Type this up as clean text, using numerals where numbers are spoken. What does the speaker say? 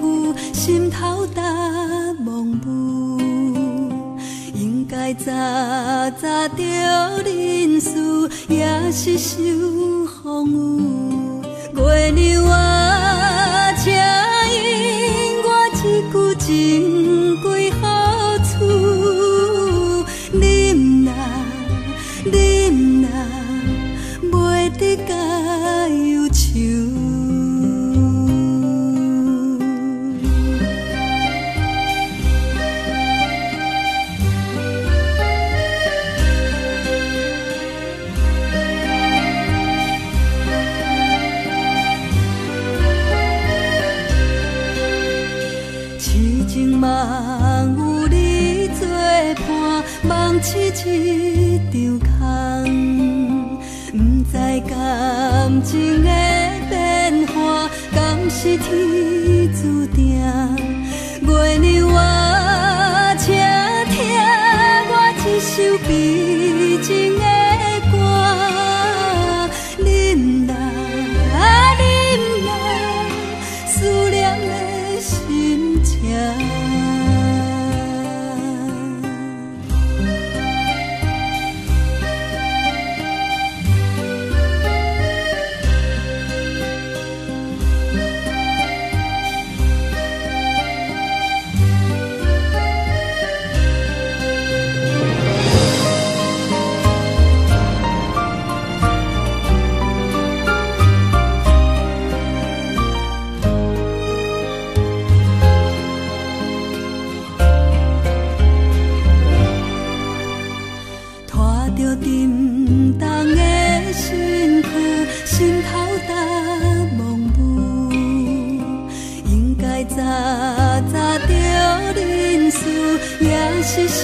躯，心头搭蒙雾。应该早早着认输，也是受风雨。月亮啊，请应我一句情归何处？忍啊，忍啊，袂得甲忧愁。望有你作伴，望起一场空。不知感情的变化，敢是天注定？月亮啊，请听我一首悲情的歌，忍啊，忍啊，思念的心情。着沉重的身躯，心头搭蒙雾。应该早早着认输，也是受